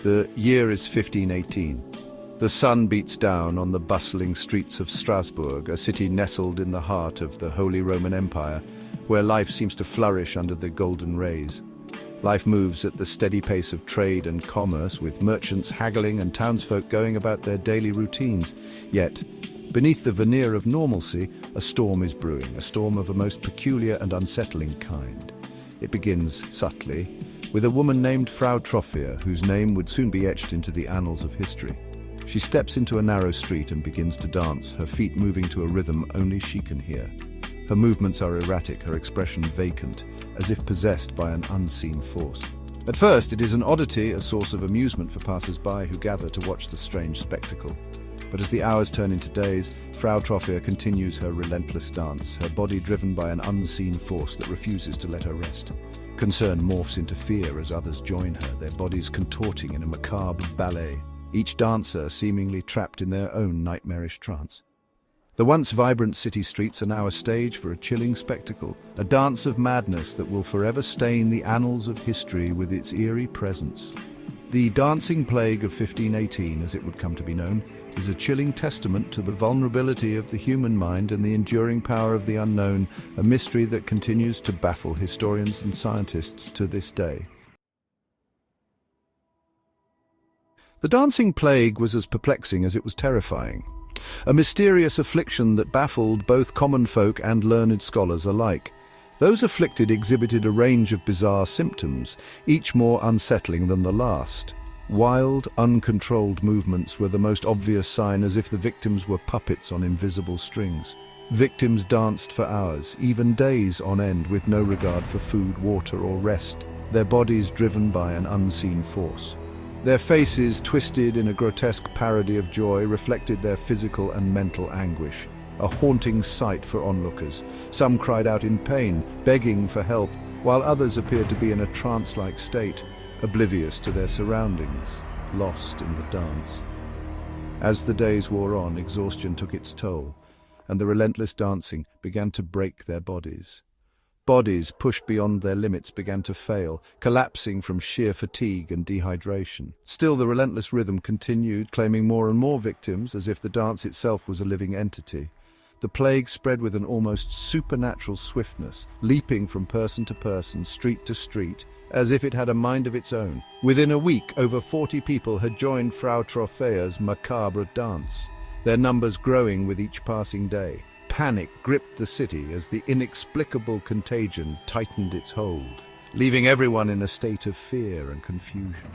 The year is 1518. The sun beats down on the bustling streets of Strasbourg, a city nestled in the heart of the Holy Roman Empire, where life seems to flourish under the golden rays. Life moves at the steady pace of trade and commerce, with merchants haggling and townsfolk going about their daily routines. Yet, beneath the veneer of normalcy, a storm is brewing, a storm of a most peculiar and unsettling kind. It begins subtly, with a woman named Frau Troffea, whose name would soon be etched into the annals of history. She steps into a narrow street and begins to dance, her feet moving to a rhythm only she can hear. Her movements are erratic, her expression vacant, as if possessed by an unseen force. At first, it is an oddity, a source of amusement for passers-by who gather to watch the strange spectacle. But as the hours turn into days, Frau Troffea continues her relentless dance, her body driven by an unseen force that refuses to let her rest. Concern morphs into fear as others join her, their bodies contorting in a macabre ballet, each dancer seemingly trapped in their own nightmarish trance. The once vibrant city streets are now a stage for a chilling spectacle, a dance of madness that will forever stain the annals of history with its eerie presence. The dancing plague of 1518, as it would come to be known, is a chilling testament to the vulnerability of the human mind and the enduring power of the unknown, a mystery that continues to baffle historians and scientists to this day. The dancing plague was as perplexing as it was terrifying, a mysterious affliction that baffled both common folk and learned scholars alike. Those afflicted exhibited a range of bizarre symptoms, each more unsettling than the last. Wild, uncontrolled movements were the most obvious sign, as if the victims were puppets on invisible strings. Victims danced for hours, even days on end, with no regard for food, water, or rest, their bodies driven by an unseen force. Their faces, twisted in a grotesque parody of joy, reflected their physical and mental anguish, a haunting sight for onlookers. Some cried out in pain, begging for help, while others appeared to be in a trance-like state, oblivious to their surroundings, lost in the dance. As the days wore on, exhaustion took its toll, and the relentless dancing began to break their bodies. Bodies pushed beyond their limits began to fail, collapsing from sheer fatigue and dehydration. Still, the relentless rhythm continued, claiming more and more victims, as if the dance itself was a living entity. The plague spread with an almost supernatural swiftness, leaping from person to person, street to street, as if it had a mind of its own. Within a week, over 40 people had joined Frau Troffea's macabre dance, their numbers growing with each passing day. Panic gripped the city as the inexplicable contagion tightened its hold, leaving everyone in a state of fear and confusion.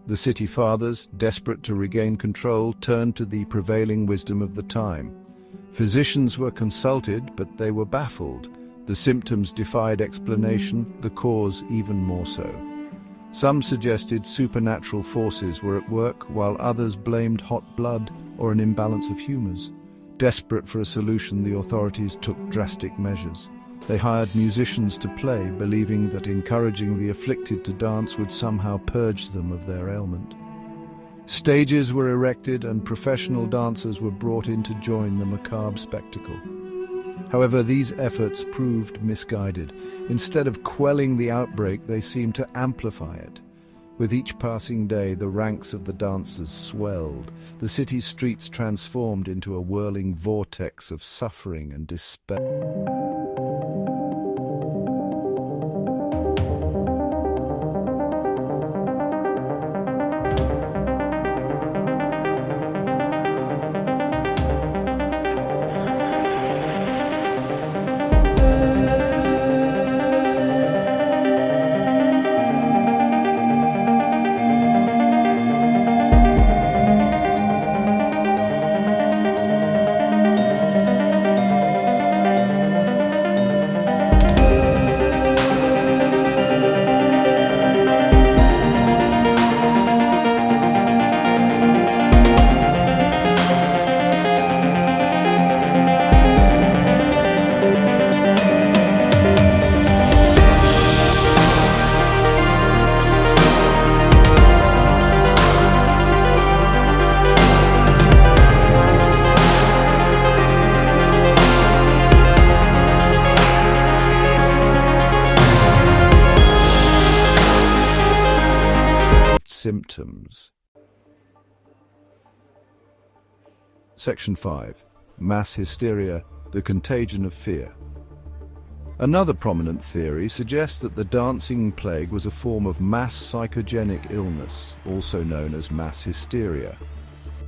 The city fathers, desperate to regain control, turned to the prevailing wisdom of the time. Physicians were consulted, but they were baffled. The symptoms defied explanation, the cause even more so. Some suggested supernatural forces were at work, while others blamed hot blood or an imbalance of humors. Desperate for a solution, the authorities took drastic measures. They hired musicians to play, believing that encouraging the afflicted to dance would somehow purge them of their ailment. Stages were erected and professional dancers were brought in to join the macabre spectacle. However, these efforts proved misguided. Instead of quelling the outbreak, they seemed to amplify it. With each passing day, the ranks of the dancers swelled. The city's streets transformed into a whirling vortex of suffering and despair. symptoms. Section 5. Mass hysteria, the contagion of fear. Another prominent theory suggests that the dancing plague was a form of mass psychogenic illness, also known as mass hysteria.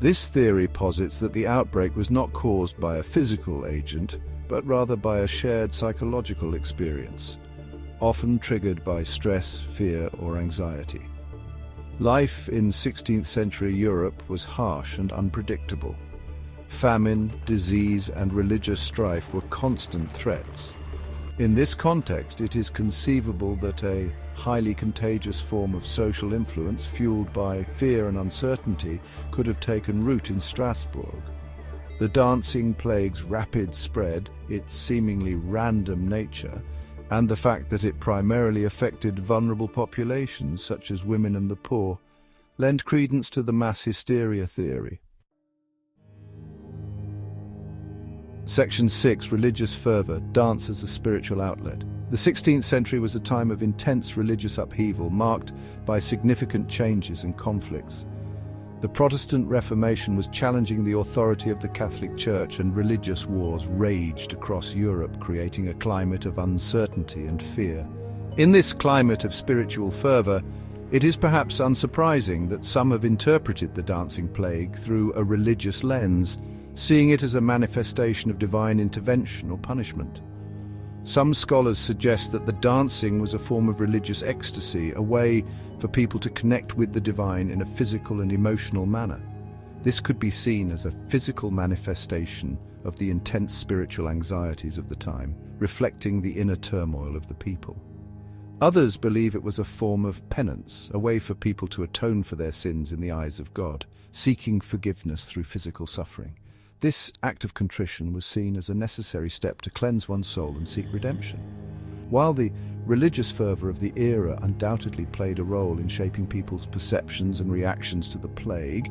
This theory posits that the outbreak was not caused by a physical agent, but rather by a shared psychological experience, often triggered by stress, fear, or anxiety. Life in 16th century Europe was harsh and unpredictable. Famine, disease, and religious strife were constant threats. In this context, it is conceivable that a highly contagious form of social influence fueled by fear and uncertainty could have taken root in Strasbourg. The dancing plague's rapid spread, its seemingly random nature, and the fact that it primarily affected vulnerable populations such as women and the poor, lend credence to the mass hysteria theory. Section 6. Religious fervor, dance as a spiritual outlet. The 16th century was a time of intense religious upheaval marked by significant changes and conflicts. The Protestant Reformation was challenging the authority of the Catholic Church, and religious wars raged across Europe, creating a climate of uncertainty and fear. In this climate of spiritual fervor, it is perhaps unsurprising that some have interpreted the dancing plague through a religious lens, seeing it as a manifestation of divine intervention or punishment. Some scholars suggest that the dancing was a form of religious ecstasy, a way for people to connect with the divine in a physical and emotional manner. This could be seen as a physical manifestation of the intense spiritual anxieties of the time, reflecting the inner turmoil of the people. Others believe it was a form of penance, a way for people to atone for their sins in the eyes of God, seeking forgiveness through physical suffering. This act of contrition was seen as a necessary step to cleanse one's soul and seek redemption. While the religious fervor of the era undoubtedly played a role in shaping people's perceptions and reactions to the plague,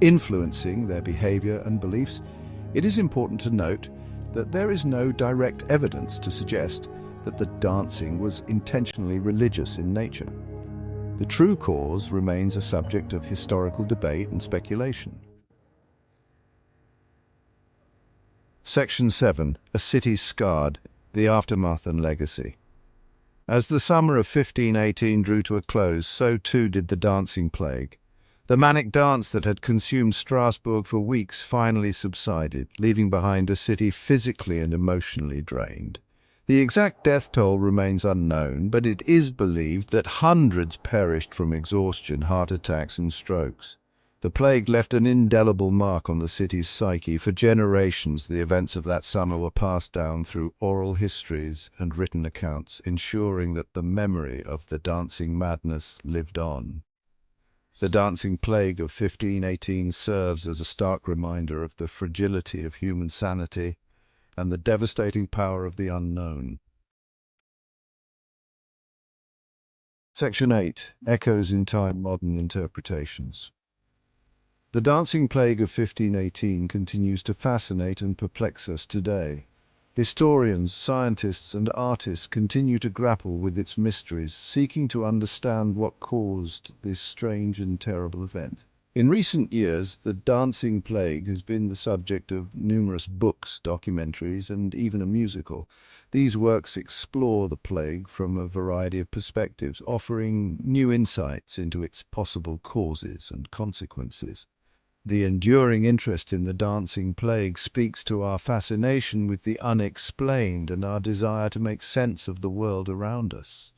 influencing their behavior and beliefs, it is important to note that there is no direct evidence to suggest that the dancing was intentionally religious in nature. The true cause remains a subject of historical debate and speculation. Section 7. A city scarred, the aftermath and legacy. As the summer of 1518 drew to a close, so too did the dancing plague. The manic dance that had consumed Strasbourg for weeks finally subsided, leaving behind a city physically and emotionally drained. The exact death toll remains unknown, but it is believed that hundreds perished from exhaustion, heart attacks, and strokes. The plague left an indelible mark on the city's psyche. For generations, the events of that summer were passed down through oral histories and written accounts, ensuring that the memory of the dancing madness lived on. The dancing plague of 1518 serves as a stark reminder of the fragility of human sanity and the devastating power of the unknown. Section 8. Echoes in Time, Modern Interpretations. The dancing plague of 1518 continues to fascinate and perplex us today. Historians, scientists, and artists continue to grapple with its mysteries, seeking to understand what caused this strange and terrible event. In recent years, the dancing plague has been the subject of numerous books, documentaries, and even a musical. These works explore the plague from a variety of perspectives, offering new insights into its possible causes and consequences. The enduring interest in the dancing plague speaks to our fascination with the unexplained and our desire to make sense of the world around us.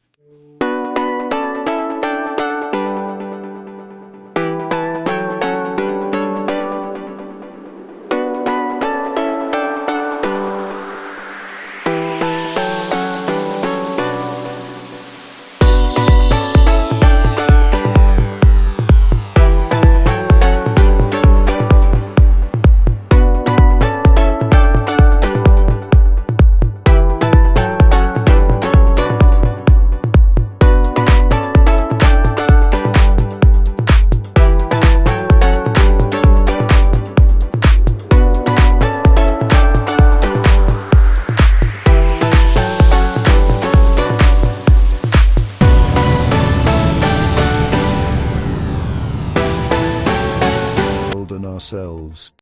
ourselves.